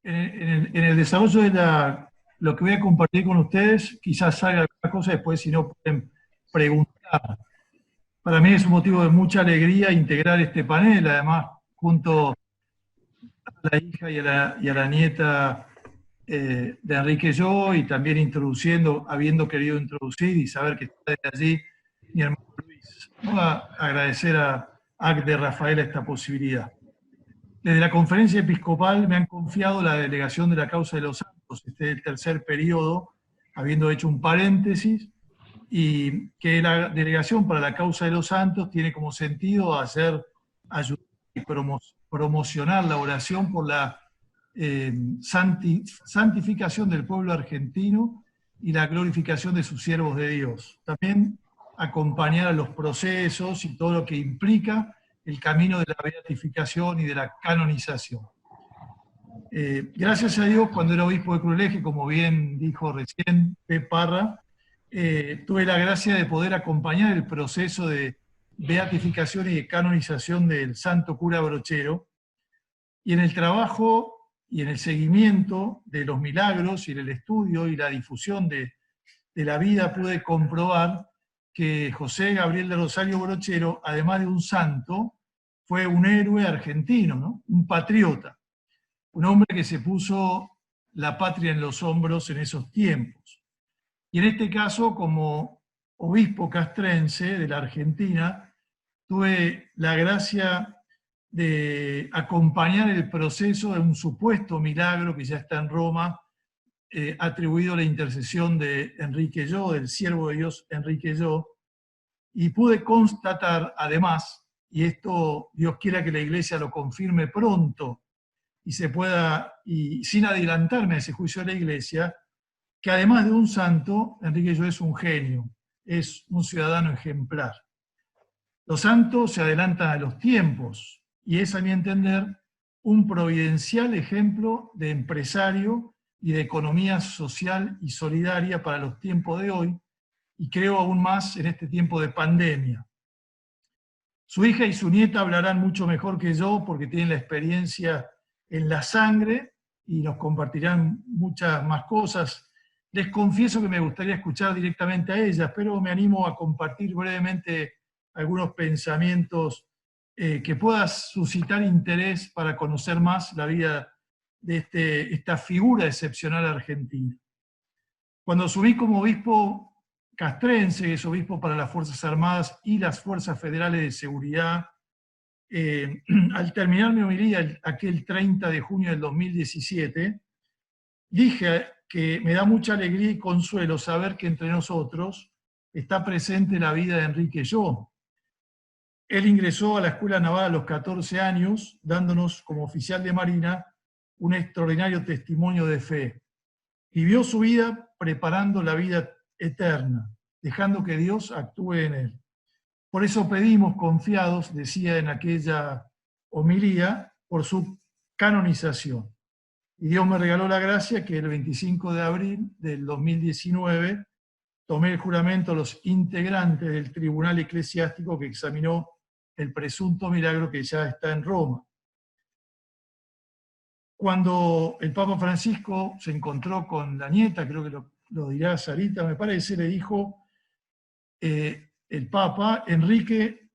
en el desarrollo de lo que voy a compartir con ustedes, quizás salga alguna cosa después, si no pueden preguntar. Para mí es un motivo de mucha alegría integrar este panel, además, junto a la hija y a la nieta de Enrique Yo, y también introduciendo, habiendo querido introducir y saber que está desde allí mi hermano Luis. Voy a agradecer a ACDE Rafael esta posibilidad. Desde la conferencia episcopal me han confiado la delegación de la causa de los santos, este es el tercer periodo, habiendo hecho un paréntesis, y que la delegación para la causa de los santos tiene como sentido ayudar y promocionar la oración por la santificación del pueblo argentino y la glorificación de sus siervos de Dios. También acompañar a los procesos y todo lo que implica el camino de la beatificación y de la canonización. Gracias a Dios, cuando era obispo de Cruelegio, como bien dijo recién Pep Parra, tuve la gracia de poder acompañar el proceso de beatificación y de canonización del santo cura Brochero, y en el trabajo y en el seguimiento de los milagros y en el estudio y la difusión de la vida pude comprobar que José Gabriel de Rosario Brochero, además de un santo, fue un héroe argentino, ¿no? Un patriota, un hombre que se puso la patria en los hombros en esos tiempos. Y en este caso, como obispo castrense de la Argentina, tuve la gracia de acompañar el proceso de un supuesto milagro que ya está en Roma, atribuido a la intercesión de Enrique Yo, del siervo de Dios Enrique Yo, y pude constatar además, y esto Dios quiera que la Iglesia lo confirme pronto y se pueda, y sin adelantarme a ese juicio de la Iglesia, que además de un santo, Enrique Yo es un genio, es un ciudadano ejemplar. Los santos se adelantan a los tiempos y es, a mi entender, un providencial ejemplo de empresario y de economía social y solidaria para los tiempos de hoy, y creo aún más en este tiempo de pandemia. Su hija y su nieta hablarán mucho mejor que yo porque tienen la experiencia en la sangre y nos compartirán muchas más cosas. Les confieso que me gustaría escuchar directamente a ellas, pero me animo a compartir brevemente algunos pensamientos que puedan suscitar interés para conocer más la vida de esta figura excepcional argentina. Cuando asumí como obispo castrense, que es obispo para las Fuerzas Armadas y las Fuerzas Federales de Seguridad, al terminar mi homilía aquel 30 de junio del 2017, dije que me da mucha alegría y consuelo saber que entre nosotros está presente la vida de Enrique Yo. Él ingresó a la Escuela Naval a los 14 años, dándonos como oficial de Marina un extraordinario testimonio de fe. Vivió su vida preparando la vida eterna, dejando que Dios actúe en él. Por eso pedimos confiados, decía en aquella homilía, por su canonización. Y Dios me regaló la gracia que el 25 de abril del 2019 tomé el juramento a los integrantes del tribunal eclesiástico que examinó el presunto milagro que ya está en Roma. Cuando el Papa Francisco se encontró con la nieta, creo que lo dirá Sarita, me parece, le dijo el Papa: Enrique,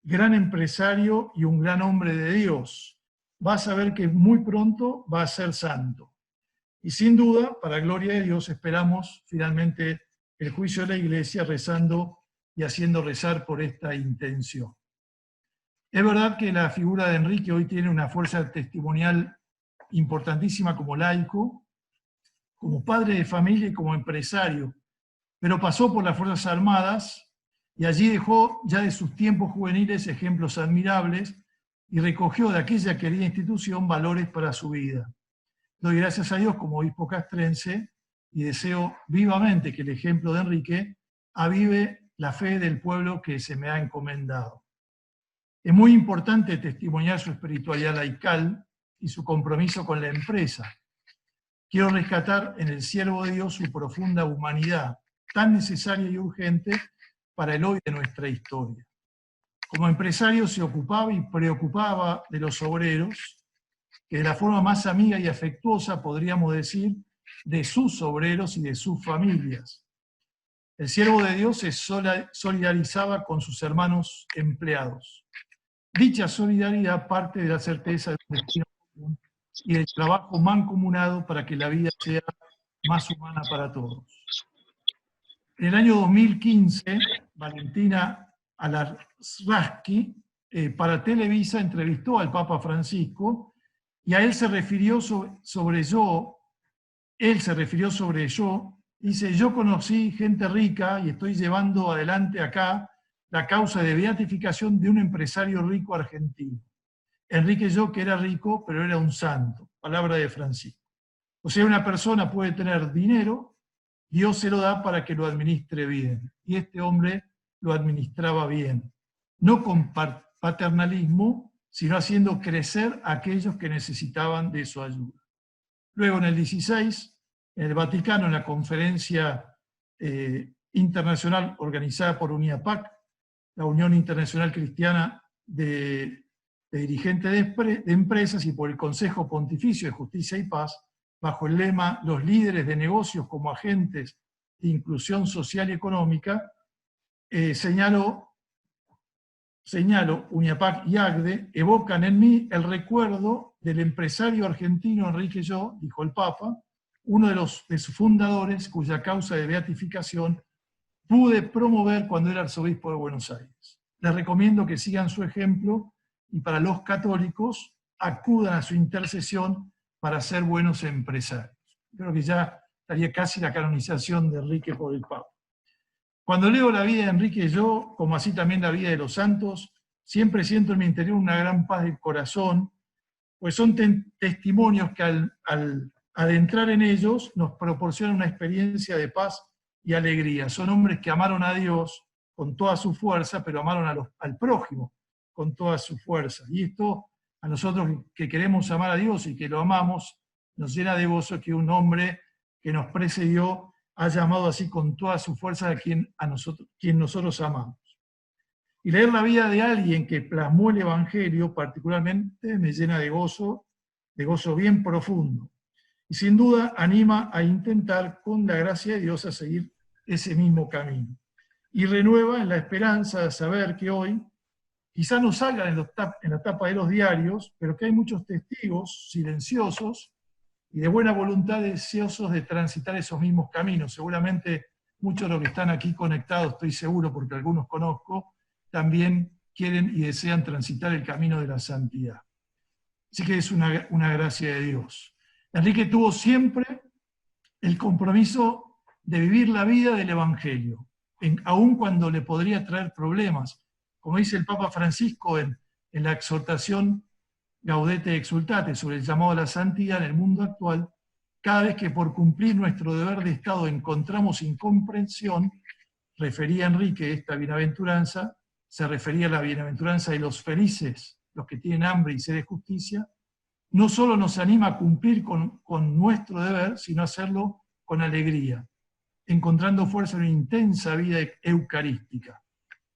gran empresario y un gran hombre de Dios, vas a ver que muy pronto va a ser santo. Y sin duda, para gloria de Dios, esperamos finalmente el juicio de la Iglesia rezando y haciendo rezar por esta intención. Es verdad que la figura de Enrique hoy tiene una fuerza testimonial importantísima como laico, como padre de familia y como empresario, pero pasó por las Fuerzas Armadas y allí dejó ya de sus tiempos juveniles ejemplos admirables y recogió de aquella querida institución valores para su vida. Doy gracias a Dios como obispo castrense y deseo vivamente que el ejemplo de Enrique avive la fe del pueblo que se me ha encomendado. Es muy importante testimoniar su espiritualidad laical y su compromiso con la empresa. Quiero rescatar en el siervo de Dios su profunda humanidad, tan necesaria y urgente para el hoy de nuestra historia. Como empresario se ocupaba y preocupaba de los obreros, que de la forma más amiga y afectuosa, podríamos decir, de sus obreros y de sus familias. El siervo de Dios se solidarizaba con sus hermanos empleados. Dicha solidaridad parte de la certeza de un destino común y del trabajo mancomunado para que la vida sea más humana para todos. En el año 2015, Valentina Alarraqui, para Televisa, entrevistó al Papa Francisco y a él se refirió sobre yo, dice: yo conocí gente rica y estoy llevando adelante acá la causa de beatificación de un empresario rico argentino. Enrique Yo, que era rico, pero era un santo, palabra de Francisco. O sea, una persona puede tener dinero, Dios se lo da para que lo administre bien. Y este hombre lo administraba bien. No con paternalismo, sino haciendo crecer a aquellos que necesitaban de su ayuda. Luego, en el 16, en el Vaticano, en la conferencia internacional organizada por UNIAPAC, la Unión Internacional Cristiana de Dirigentes de Empresas, y por el Consejo Pontificio de Justicia y Paz, bajo el lema "Los líderes de negocios como agentes de inclusión social y económica", señalo, UNIAPAC y ACDE evocan en mí el recuerdo del empresario argentino Enrique Yo, dijo el Papa, uno de sus fundadores, cuya causa de beatificación pude promover cuando era arzobispo de Buenos Aires. Les recomiendo que sigan su ejemplo y, para los católicos, acudan a su intercesión para ser buenos empresarios. Creo que ya estaría casi la canonización de Enrique por el Papa. Cuando leo la vida de Enrique Yo, como así también la vida de los santos, siempre siento en mi interior una gran paz del corazón, pues son testimonios que al adentrar en ellos nos proporcionan una experiencia de paz y alegría. Son hombres que amaron a Dios con toda su fuerza, pero amaron al prójimo con toda su fuerza. Y esto, a nosotros que queremos amar a Dios y que lo amamos, nos llena de gozo que un hombre que nos precedió haya amado así con toda su fuerza a quien nosotros amamos. Y leer la vida de alguien que plasmó el Evangelio particularmente me llena de gozo bien profundo. Y sin duda anima a intentar, con la gracia de Dios, a seguir ese mismo camino. Y renueva en la esperanza de saber que hoy, quizá no salgan en la tapa de los diarios, pero que hay muchos testigos silenciosos y de buena voluntad deseosos de transitar esos mismos caminos. Seguramente muchos de los que están aquí conectados, estoy seguro porque algunos conozco, también quieren y desean transitar el camino de la santidad. Así que es una gracia de Dios. Enrique tuvo siempre el compromiso de vivir la vida del Evangelio, aun cuando le podría traer problemas. Como dice el Papa Francisco en la exhortación Gaudete Exultate sobre el llamado a la santidad en el mundo actual, cada vez que por cumplir nuestro deber de Estado encontramos incomprensión, refería Enrique esta bienaventuranza, se refería a la bienaventuranza de los felices, los que tienen hambre y sed de justicia, no solo nos anima a cumplir con nuestro deber, sino a hacerlo con alegría, encontrando fuerza en una intensa vida eucarística.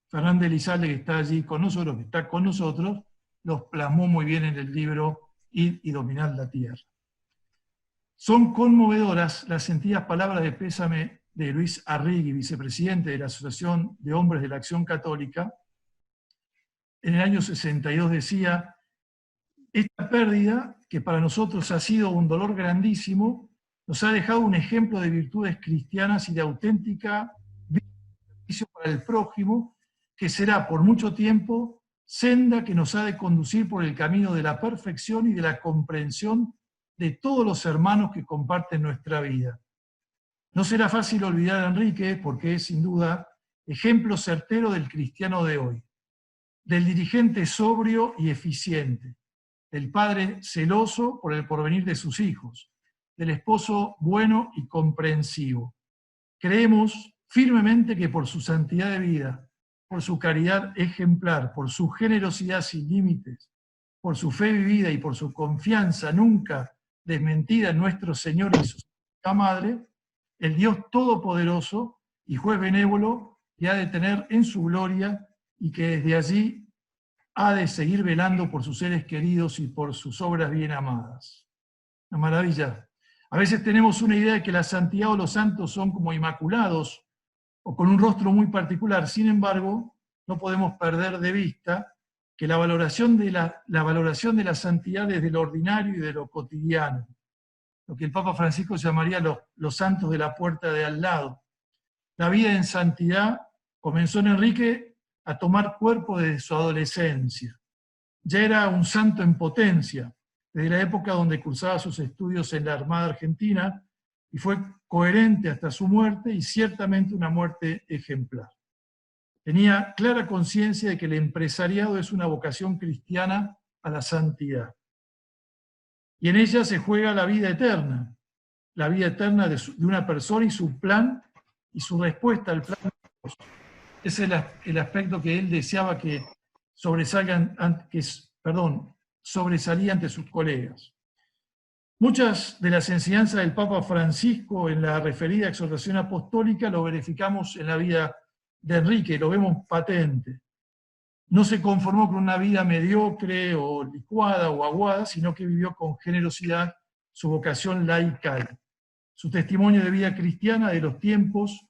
Fernández Elizalde, que está allí con nosotros, los plasmó muy bien en el libro Ir y dominar la tierra. Son conmovedoras las sentidas palabras de pésame de Luis Arrigui, vicepresidente de la Asociación de Hombres de la Acción Católica. En el año 62 decía: esta pérdida, que para nosotros ha sido un dolor grandísimo, nos ha dejado un ejemplo de virtudes cristianas y de auténtica servicio para el prójimo, que será por mucho tiempo senda que nos ha de conducir por el camino de la perfección y de la comprensión de todos los hermanos que comparten nuestra vida. No será fácil olvidar a Enrique, porque es sin duda ejemplo certero del cristiano de hoy, del dirigente sobrio y eficiente, del padre celoso por el porvenir de sus hijos, del esposo bueno y comprensivo. Creemos firmemente que por su santidad de vida, por su caridad ejemplar, por su generosidad sin límites, por su fe vivida y por su confianza nunca desmentida en nuestro Señor y su Santa Madre, el Dios Todopoderoso y Juez benévolo que ha de tener en su gloria y que desde allí ha de seguir velando por sus seres queridos y por sus obras bien amadas. Una maravilla. A veces tenemos una idea de que la santidad o los santos son como inmaculados o con un rostro muy particular. Sin embargo, no podemos perder de vista que la valoración de la santidad es de lo ordinario y de lo cotidiano, lo que el Papa Francisco llamaría los santos de la puerta de al lado. La vida en santidad comenzó en Enrique a tomar cuerpo desde su adolescencia. Ya era un santo en potencia, desde la época donde cursaba sus estudios en la Armada Argentina, y fue coherente hasta su muerte, y ciertamente una muerte ejemplar. Tenía clara conciencia de que el empresariado es una vocación cristiana a la santidad. Y en ella se juega la vida eterna de una persona y su plan y su respuesta al plan de Dios. Ese es el aspecto que él deseaba que sobresalía ante sus colegas. Muchas de las enseñanzas del Papa Francisco en la referida exhortación apostólica lo verificamos en la vida de Enrique, lo vemos patente. No se conformó con una vida mediocre o licuada o aguada, sino que vivió con generosidad su vocación laical. Su testimonio de vida cristiana de los tiempos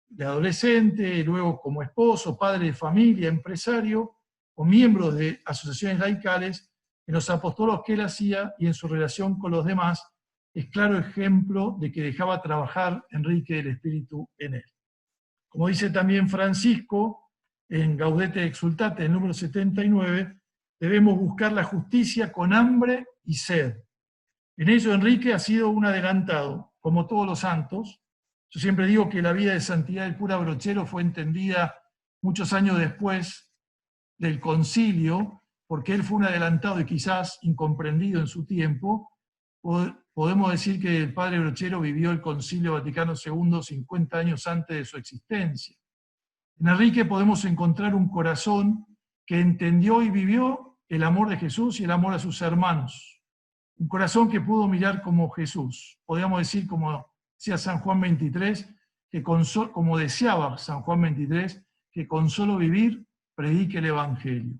de adolescente, luego como esposo, padre de familia, empresario o miembro de asociaciones laicales, en los apostolos que él hacía y en su relación con los demás, es claro ejemplo de que dejaba trabajar Enrique el Espíritu en él. Como dice también Francisco, en Gaudete Exultate, el número 79, debemos buscar la justicia con hambre y sed. En ello Enrique ha sido un adelantado, como todos los santos. Yo siempre digo que la vida de santidad del cura Brochero fue entendida muchos años después del concilio, porque él fue un adelantado y quizás incomprendido en su tiempo. Podemos decir que el padre Brochero vivió el Concilio Vaticano II 50 años antes de su existencia. En Enrique podemos encontrar un corazón que entendió y vivió el amor de Jesús y el amor a sus hermanos. Un corazón que pudo mirar como Jesús. Podríamos decir, como decía San Juan 23, como deseaba San Juan 23, que con solo vivir predique el Evangelio.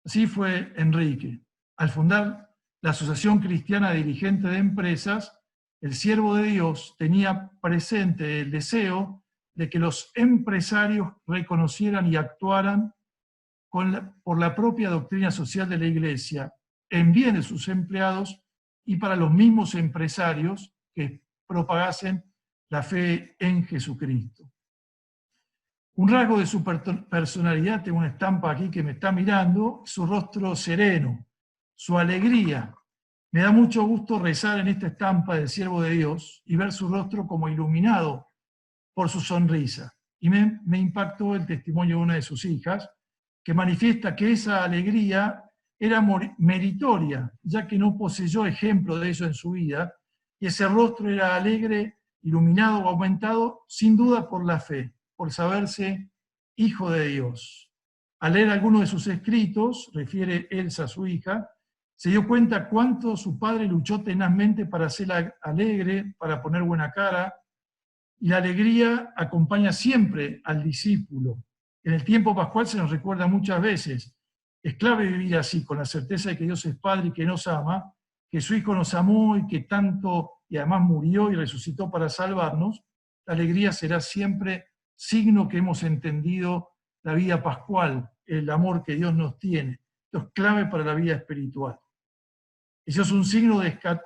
Así fue Enrique. Al fundar la Asociación Cristiana Dirigente de Empresas, el siervo de Dios tenía presente el deseo de que los empresarios reconocieran y actuaran por la propia doctrina social de la Iglesia, en bien de sus empleados y para los mismos empresarios que propagasen la fe en Jesucristo. Un rasgo de su personalidad, tengo una estampa aquí que me está mirando, su rostro sereno, su alegría. Me da mucho gusto rezar en esta estampa del siervo de Dios y ver su rostro como iluminado por su sonrisa. Y me impactó el testimonio de una de sus hijas, que manifiesta que esa alegría era meritoria, ya que no poseyó ejemplo de ello en su vida, y ese rostro era alegre, iluminado o aumentado, sin duda por la fe, por saberse hijo de Dios. Al leer algunos de sus escritos, refiere Elsa, su hija, se dio cuenta cuánto su padre luchó tenazmente para ser alegre, para poner buena cara, y la alegría acompaña siempre al discípulo. En el tiempo pascual se nos recuerda muchas veces, es clave vivir así, con la certeza de que Dios es Padre y que nos ama, que su Hijo nos amó y que tanto, y además murió y resucitó para salvarnos. La alegría será siempre signo que hemos entendido la vida pascual, el amor que Dios nos tiene. Esto es clave para la vida espiritual. Eso es un signo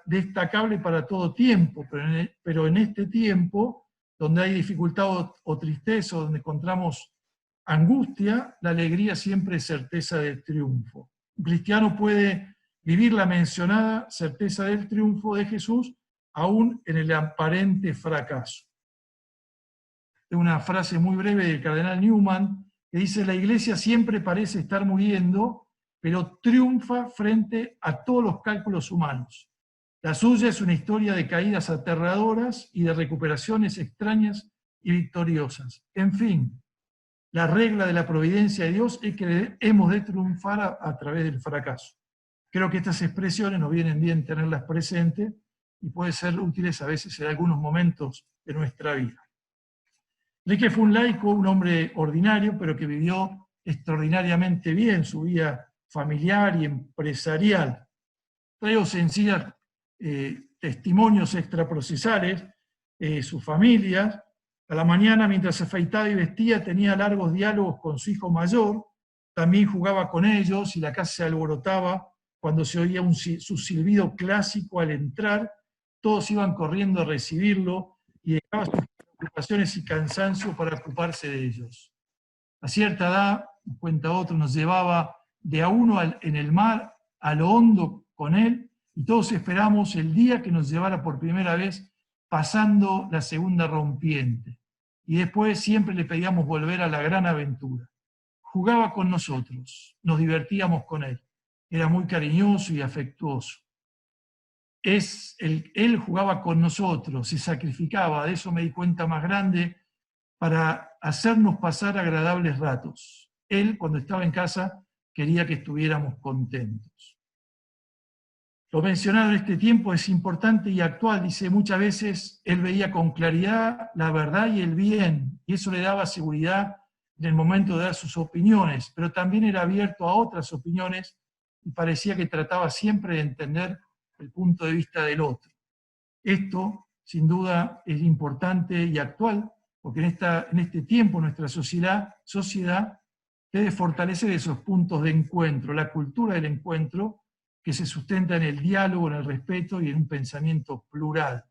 destacable para todo tiempo, pero en este tiempo, donde hay dificultad o tristeza, donde encontramos angustia, la alegría siempre es certeza del triunfo. Un cristiano puede vivir la mencionada certeza del triunfo de Jesús aún en el aparente fracaso. Hay una frase muy breve del cardenal Newman que dice: la Iglesia siempre parece estar muriendo, pero triunfa frente a todos los cálculos humanos. La suya es una historia de caídas aterradoras y de recuperaciones extrañas y victoriosas. En fin, la regla de la providencia de Dios es que hemos de triunfar a través del fracaso. Creo que estas expresiones nos vienen bien tenerlas presentes y pueden ser útiles a veces en algunos momentos de nuestra vida. Enrique fue un laico, un hombre ordinario, pero que vivió extraordinariamente bien su vida familiar y empresarial. Traigo sencillas testimonios extraprocesales, su familia. A la mañana, mientras se afeitaba y vestía, tenía largos diálogos con su hijo mayor, también jugaba con ellos y la casa se alborotaba cuando se oía su silbido clásico al entrar. Todos iban corriendo a recibirlo y dejaba sus preocupaciones y cansancio para ocuparse de ellos. A cierta edad, cuenta otro, nos llevaba de a uno en el mar a lo hondo con él, y todos esperamos el día que nos llevara por primera vez pasando la segunda rompiente. Y después siempre le pedíamos volver a la gran aventura. Jugaba con nosotros, nos divertíamos con él. Era muy cariñoso y afectuoso. Él jugaba con nosotros, se sacrificaba, de eso me di cuenta más grande, para hacernos pasar agradables ratos. Él, cuando estaba en casa, quería que estuviéramos contentos. Lo mencionado en este tiempo es importante y actual. Dice, muchas veces él veía con claridad la verdad y el bien, y eso le daba seguridad en el momento de dar sus opiniones, pero también era abierto a otras opiniones y parecía que trataba siempre de entender el punto de vista del otro. Esto, sin duda, es importante y actual, porque en este tiempo nuestra sociedad debe fortalecer esos puntos de encuentro, la cultura del encuentro, que se sustenta en el diálogo, en el respeto y en un pensamiento plural.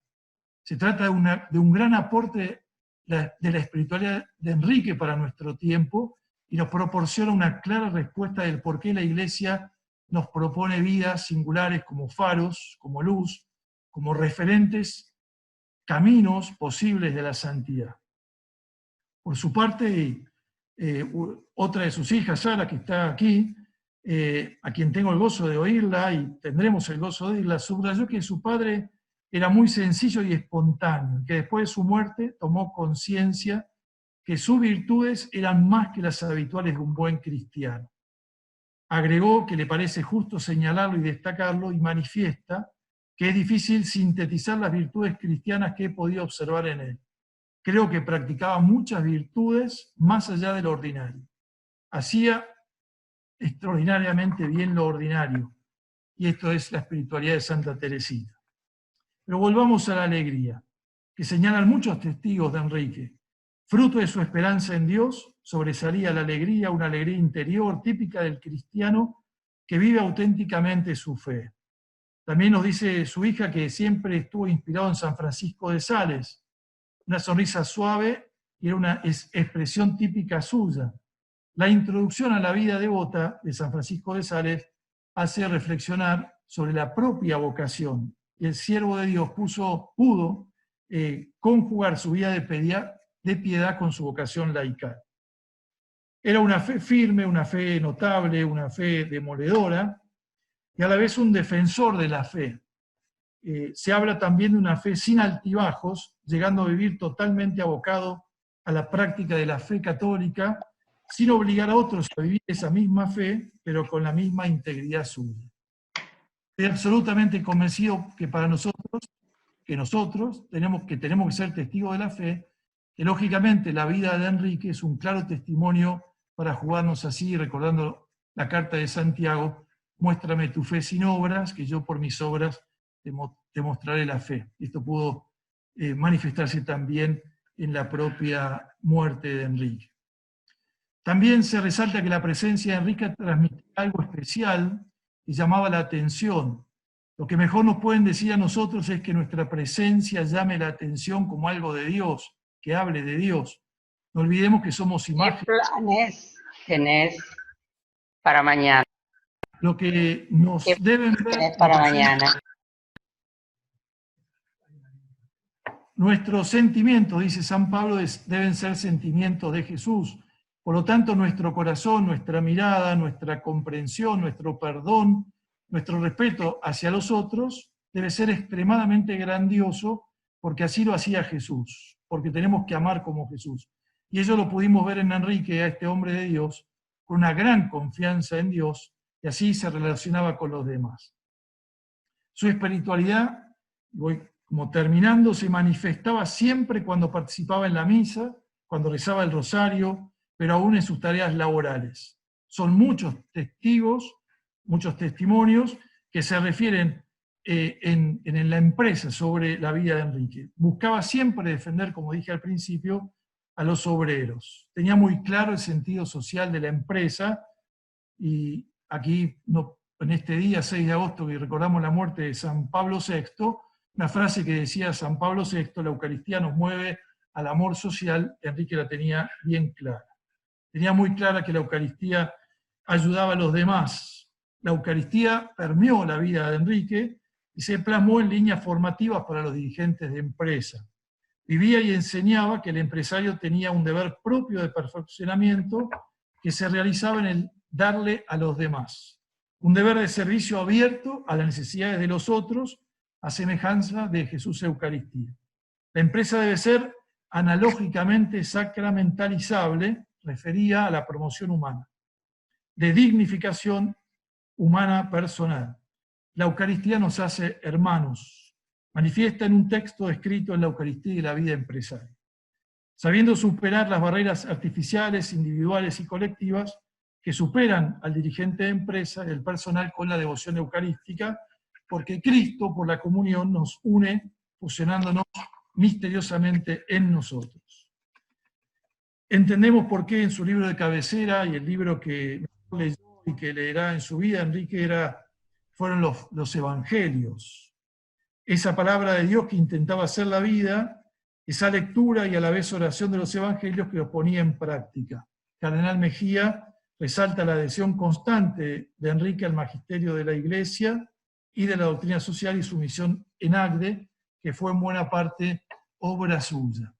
Se trata de un gran aporte de la espiritualidad de Enrique para nuestro tiempo y nos proporciona una clara respuesta del por qué la Iglesia nos propone vidas singulares como faros, como luz, como referentes, caminos posibles de la santidad. Por su parte, otra de sus hijas, Sara, que está aquí, a quien tengo el gozo de oírla y tendremos el gozo de oírla, subrayó que su padre era muy sencillo y espontáneo, que después de su muerte tomó conciencia que sus virtudes eran más que las habituales de un buen cristiano. Agregó que le parece justo señalarlo y destacarlo y manifiesta que es difícil sintetizar las virtudes cristianas que he podido observar en él. Creo que practicaba muchas virtudes más allá de lo ordinario. Hacía extraordinariamente bien lo ordinario. Y esto es la espiritualidad de Santa Teresita. Pero volvamos a la alegría, que señalan muchos testigos de Enrique. Fruto de su esperanza en Dios, sobresalía la alegría, una alegría interior típica del cristiano que vive auténticamente su fe. También nos dice su hija que siempre estuvo inspirado en San Francisco de Sales. Una sonrisa suave y era una expresión típica suya. La introducción a la vida devota de San Francisco de Sales hace reflexionar sobre la propia vocación. Y el siervo de Dios pudo conjugar su vida de piedad con su vocación laical. Era una fe firme, una fe notable, una fe demoledora, y a la vez un defensor de la fe. Se habla también de una fe sin altibajos, llegando a vivir totalmente abocado a la práctica de la fe católica, sin obligar a otros a vivir esa misma fe, pero con la misma integridad suya. Estoy absolutamente convencido que para nosotros tenemos que ser testigos de la fe, que lógicamente la vida de Enrique es un claro testimonio para jugarnos así, recordando la carta de Santiago, muéstrame tu fe sin obras, que yo por mis obras te mostraré la fe. Esto pudo manifestarse también en la propia muerte de Enrique. También se resalta que la presencia de Enrique transmitía algo especial y llamaba la atención. Lo que mejor nos pueden decir a nosotros es que nuestra presencia llame la atención como algo de Dios, que hable de Dios. No olvidemos que somos imágenes. ¿Qué planes tenés para mañana? Lo que nos deben ver para mañana? Nuestros sentimientos, dice San Pablo, deben ser sentimientos de Jesús. Por lo tanto, nuestro corazón, nuestra mirada, nuestra comprensión, nuestro perdón, nuestro respeto hacia los otros debe ser extremadamente grandioso, porque así lo hacía Jesús, porque tenemos que amar como Jesús. Y eso lo pudimos ver en Enrique, a este hombre de Dios, con una gran confianza en Dios, y así se relacionaba con los demás. Su espiritualidad, como terminando, se manifestaba siempre cuando participaba en la misa, cuando rezaba el rosario, pero aún en sus tareas laborales. Son muchos testigos, muchos testimonios que se refieren en la empresa sobre la vida de Enrique. Buscaba siempre defender, como dije al principio, a los obreros. Tenía muy claro el sentido social de la empresa, y aquí, en este día 6 de agosto, que recordamos la muerte de San Pablo VI, una frase que decía San Pablo VI: la Eucaristía nos mueve al amor social. Enrique la tenía bien clara. Tenía muy clara que la Eucaristía ayudaba a los demás. La Eucaristía permeó la vida de Enrique y se plasmó en líneas formativas para los dirigentes de empresa. Vivía y enseñaba que el empresario tenía un deber propio de perfeccionamiento que se realizaba en el darle a los demás. Un deber de servicio abierto a las necesidades de los otros, a semejanza de Jesús Eucaristía. La empresa debe ser analógicamente sacramentalizable, refería a la promoción humana, de dignificación humana personal. La Eucaristía nos hace hermanos, manifiesta en un texto escrito en la Eucaristía y la vida empresaria. Sabiendo superar las barreras artificiales, individuales y colectivas que superan al dirigente de empresa y el personal con la devoción eucarística, porque Cristo, por la comunión, nos une, fusionándonos misteriosamente en nosotros. Entendemos por qué en su libro de cabecera y el libro que leyó y que leerá en su vida Enrique fueron los evangelios. Esa palabra de Dios que intentaba hacer la vida, esa lectura y a la vez oración de los evangelios que los ponía en práctica. Cardenal Mejía resalta la adhesión constante de Enrique al magisterio de la Iglesia y de la doctrina social y su misión en Agde, que fue en buena parte obra suya.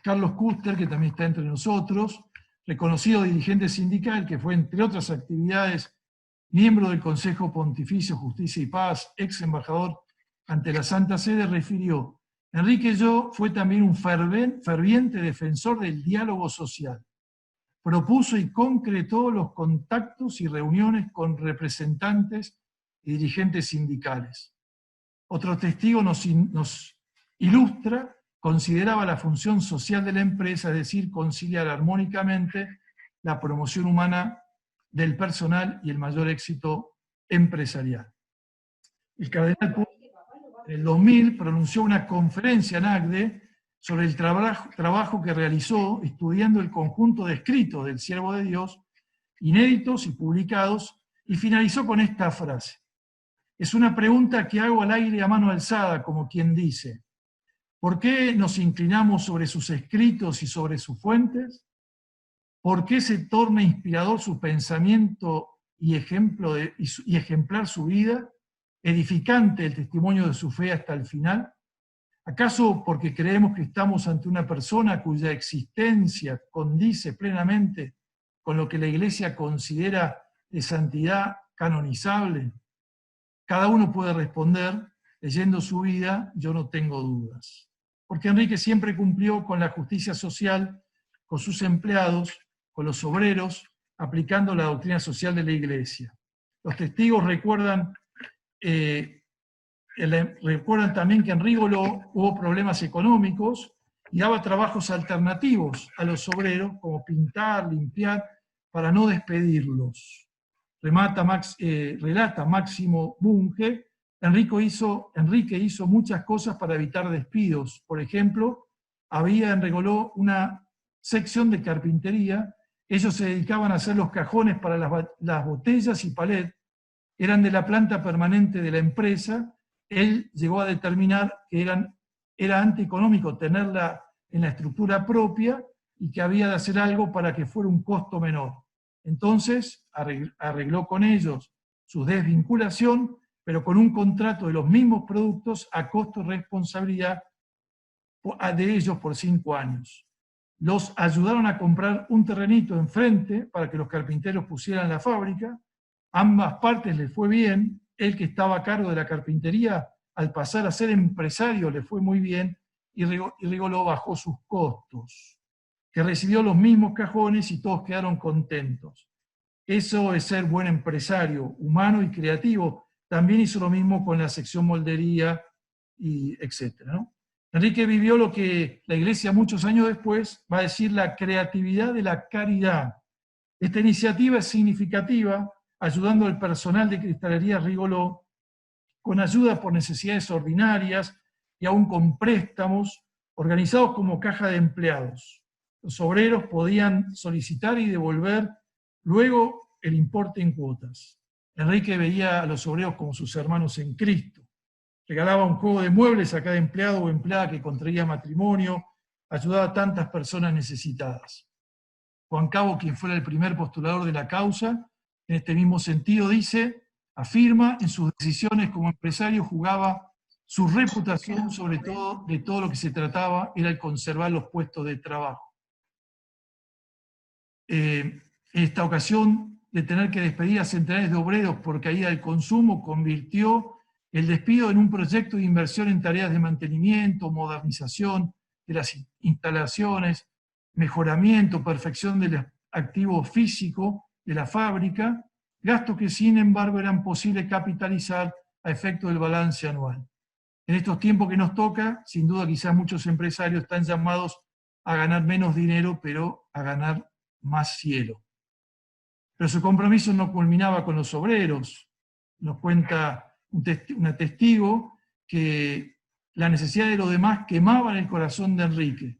Carlos Custer, que también está entre nosotros, reconocido dirigente sindical, que fue, entre otras actividades, miembro del Consejo Pontificio Justicia y Paz, ex embajador ante la Santa Sede, refirió: Enrique Yo fue también un ferviente defensor del diálogo social. Propuso y concretó los contactos y reuniones con representantes y dirigentes sindicales. Otro testigo nos ilustra: consideraba la función social de la empresa, es decir, conciliar armónicamente la promoción humana del personal y el mayor éxito empresarial. El cardenal Puig, en el 2000, pronunció una conferencia en Agde sobre el trabajo que realizó estudiando el conjunto de escritos del Siervo de Dios, inéditos y publicados, y finalizó con esta frase: es una pregunta que hago al aire a mano alzada, como quien dice, ¿por qué nos inclinamos sobre sus escritos y sobre sus fuentes? ¿Por qué se torna inspirador su pensamiento y ejemplar su vida, edificante el testimonio de su fe hasta el final? ¿Acaso porque creemos que estamos ante una persona cuya existencia condice plenamente con lo que la Iglesia considera de santidad canonizable? Cada uno puede responder, leyendo su vida: yo no tengo dudas. Porque Enrique siempre cumplió con la justicia social, con sus empleados, con los obreros, aplicando la doctrina social de la Iglesia. Los testigos recuerdan también que en Rigolo hubo problemas económicos y daba trabajos alternativos a los obreros, como pintar, limpiar, para no despedirlos. Relata Máximo Bunge: Enrique hizo muchas cosas para evitar despidos. Por ejemplo, había en Rigoló una sección de carpintería. Ellos se dedicaban a hacer los cajones para las botellas y palet. Eran de la planta permanente de la empresa. Él llegó a determinar que era antieconómico tenerla en la estructura propia y que había de hacer algo para que fuera un costo menor. Entonces arregló con ellos su desvinculación, pero con un contrato de los mismos productos a costo y responsabilidad de ellos por 5 años. Los ayudaron a comprar un terrenito enfrente para que los carpinteros pusieran la fábrica. Ambas partes les fue bien. El que estaba a cargo de la carpintería, al pasar a ser empresario, le fue muy bien, y Rigoló bajó sus costos, que recibió los mismos cajones y todos quedaron contentos. Eso es ser buen empresario, humano y creativo. También hizo lo mismo con la sección moldería, y etcétera, ¿no? Enrique vivió lo que la Iglesia muchos años después va a decir la creatividad de la caridad. Esta iniciativa es significativa, ayudando al personal de Cristalería Rigoló con ayuda por necesidades ordinarias y aún con préstamos, organizados como caja de empleados. Los obreros podían solicitar y devolver luego el importe en cuotas. Enrique veía a los obreros como sus hermanos en Cristo. Regalaba un juego de muebles a cada empleado o empleada que contraía matrimonio, ayudaba a tantas personas necesitadas. Juan Cabo, quien fuera el primer postulador de la causa, en este mismo sentido afirma, en sus decisiones como empresario jugaba su reputación, sobre todo de todo lo que se trataba, era el conservar los puestos de trabajo. En esta ocasión de tener que despedir a centenares de obreros por caída del consumo, convirtió el despido en un proyecto de inversión en tareas de mantenimiento, modernización de las instalaciones, mejoramiento, perfección del activo físico de la fábrica, gastos que sin embargo eran posibles capitalizar a efecto del balance anual. En estos tiempos que nos toca, sin duda quizás muchos empresarios están llamados a ganar menos dinero, pero a ganar más cielo. Pero su compromiso no culminaba con los obreros. Nos cuenta una testigo que la necesidad de los demás quemaba en el corazón de Enrique.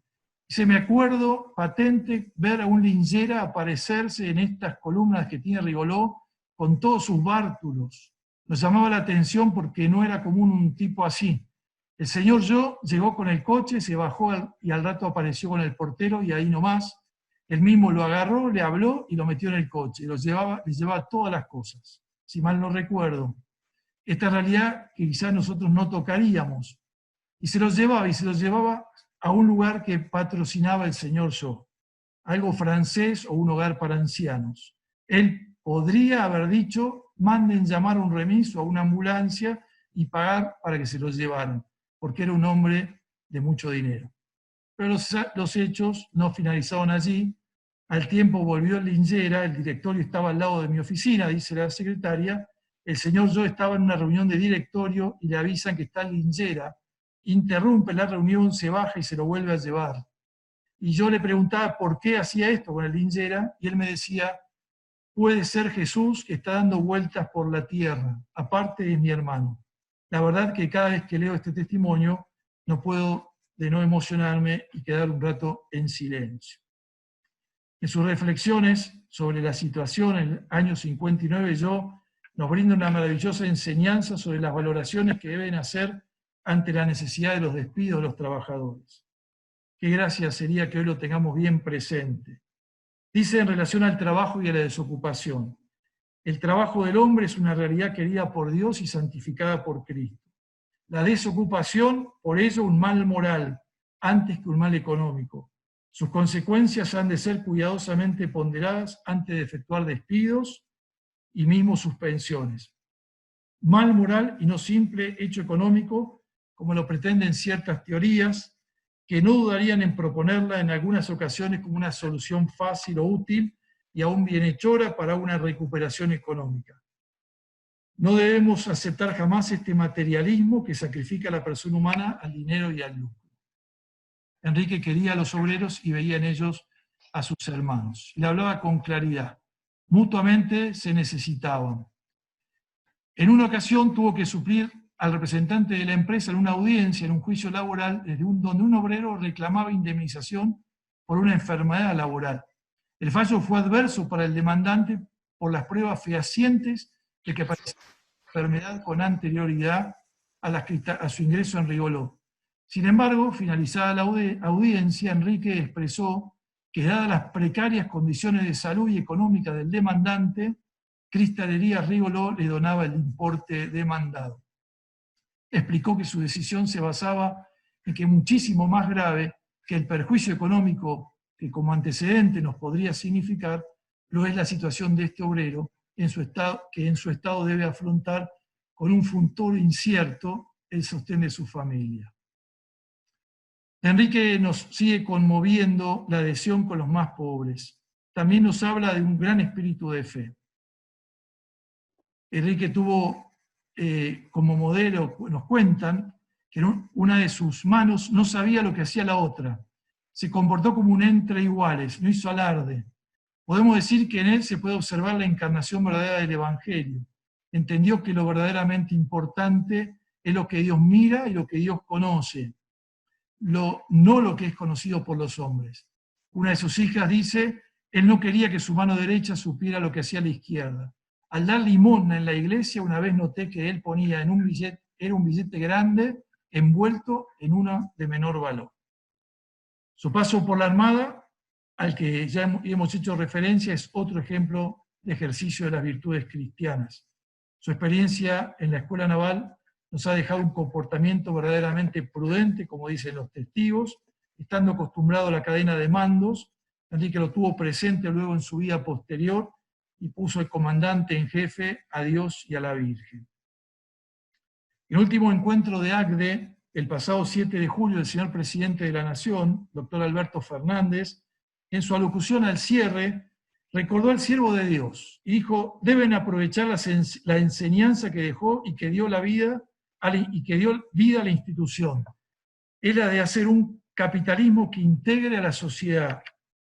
Se me acuerdo patente ver a un linchera aparecerse en estas columnas que tiene Rigoló con todos sus bártulos. Nos llamaba la atención porque no era común un tipo así. El señor Yo llegó con el coche, se bajó y al rato apareció con el portero y ahí nomás. Él mismo lo agarró, le habló y lo metió en el coche. Le llevaba todas las cosas, si mal no recuerdo. Esta realidad que quizás nosotros no tocaríamos. Y se los llevaba a un lugar que patrocinaba el señor Yo, algo francés o un hogar para ancianos. Él podría haber dicho, manden llamar a un remis o a una ambulancia y pagar para que se los llevaran, porque era un hombre de mucho dinero. Pero los hechos no finalizaron allí. Al tiempo volvió el linchera, el directorio estaba al lado de mi oficina, dice la secretaria. El señor Yo estaba en una reunión de directorio y le avisan que está el linchera. Interrumpe la reunión, se baja y se lo vuelve a llevar. Y yo le preguntaba por qué hacía esto con el linchera, y él me decía, puede ser Jesús que está dando vueltas por la tierra, aparte de mi hermano. La verdad que cada vez que leo este testimonio no puedo de no emocionarme y quedar un rato en silencio. En sus reflexiones sobre la situación en el año 59, Yo nos brinda una maravillosa enseñanza sobre las valoraciones que deben hacer ante la necesidad de los despidos de los trabajadores. Qué gracia sería que hoy lo tengamos bien presente. Dice en relación al trabajo y a la desocupación, el trabajo del hombre es una realidad querida por Dios y santificada por Cristo. La desocupación, por ello, un mal moral, antes que un mal económico. Sus consecuencias han de ser cuidadosamente ponderadas antes de efectuar despidos y mismo suspensiones. Mal moral y no simple hecho económico, como lo pretenden ciertas teorías, que no dudarían en proponerla en algunas ocasiones como una solución fácil o útil y aún bienhechora para una recuperación económica. No debemos aceptar jamás este materialismo que sacrifica a la persona humana al dinero y al lucro. Enrique quería a los obreros y veía en ellos a sus hermanos. Le hablaba con claridad. Mutuamente se necesitaban. En una ocasión tuvo que suplir al representante de la empresa en una audiencia, en un juicio laboral, donde un obrero reclamaba indemnización por una enfermedad laboral. El fallo fue adverso para el demandante por las pruebas fehacientes de que padecía enfermedad con anterioridad a su ingreso en Rigoló. Sin embargo, finalizada la audiencia, Enrique expresó que dadas las precarias condiciones de salud y económica del demandante, Cristalería Rigoló le donaba el importe demandado. Explicó que su decisión se basaba en que muchísimo más grave que el perjuicio económico que como antecedente nos podría significar, lo es la situación de este obrero que en su estado debe afrontar con un futuro incierto el sostén de su familia. Enrique nos sigue conmoviendo la adhesión con los más pobres. También nos habla de un gran espíritu de fe. Enrique tuvo como modelo, nos cuentan, que en una de sus manos no sabía lo que hacía la otra. Se comportó como un entre iguales, no hizo alarde. Podemos decir que en él se puede observar la encarnación verdadera del Evangelio. Entendió que lo verdaderamente importante es lo que Dios mira y lo que Dios conoce, no lo que es conocido por los hombres. Una de sus hijas dice, él no quería que su mano derecha supiera lo que hacía la izquierda. Al dar limosna en la iglesia, una vez noté que él ponía en un billete, era un billete grande, envuelto en uno de menor valor. Su paso por la Armada, al que ya hemos hecho referencia, es otro ejemplo de ejercicio de las virtudes cristianas. Su experiencia en la Escuela Naval nos ha dejado un comportamiento verdaderamente prudente, como dicen los testigos, estando acostumbrado a la cadena de mandos, así que lo tuvo presente luego en su vida posterior y puso el comandante en jefe a Dios y a la Virgen. En el último encuentro de ACDE, el pasado 7 de julio, el señor presidente de la Nación, doctor Alberto Fernández, en su alocución al cierre, recordó al siervo de Dios y dijo, deben aprovechar la enseñanza que dejó y que dio vida a la institución. Es la de hacer un capitalismo que integre a la sociedad,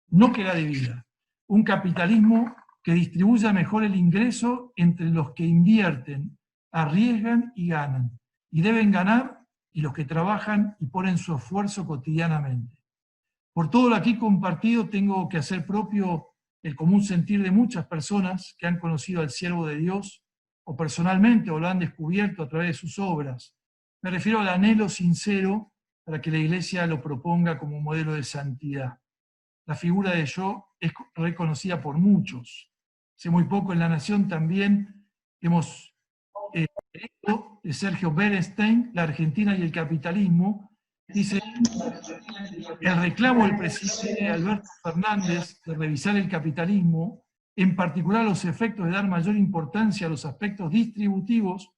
no que la divida. Un capitalismo que distribuya mejor el ingreso entre los que invierten, arriesgan y ganan. Y deben ganar y los que trabajan y ponen su esfuerzo cotidianamente. Por todo lo aquí compartido, tengo que hacer propio el común sentir de muchas personas que han conocido al siervo de Dios, o personalmente, o lo han descubierto a través de sus obras. Me refiero al anhelo sincero para que la Iglesia lo proponga como modelo de santidad. La figura de yo es reconocida por muchos. Hace muy poco en La Nación también hemos leído de Sergio Bernstein, La Argentina y el capitalismo. Dice, el reclamo del presidente Alberto Fernández de revisar el capitalismo, en particular los efectos de dar mayor importancia a los aspectos distributivos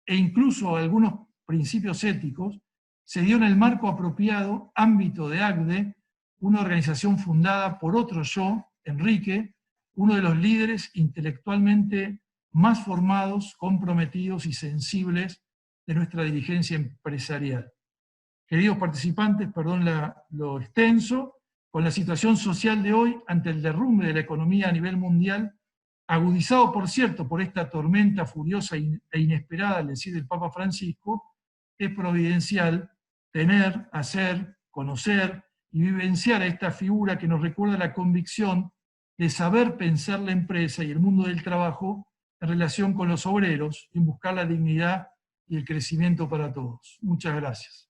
e incluso a algunos principios éticos, se dio en el marco apropiado, ámbito de ACDE, una organización fundada por otro yo, Enrique, uno de los líderes intelectualmente más formados, comprometidos y sensibles de nuestra dirigencia empresarial. Queridos participantes, perdón lo extenso, con la situación social de hoy ante el derrumbe de la economía a nivel mundial, agudizado, por cierto, por esta tormenta furiosa e inesperada, al decir el Papa Francisco, es providencial tener, hacer, conocer y vivenciar a esta figura que nos recuerda la convicción de saber pensar la empresa y el mundo del trabajo en relación con los obreros y en buscar la dignidad y el crecimiento para todos. Muchas gracias.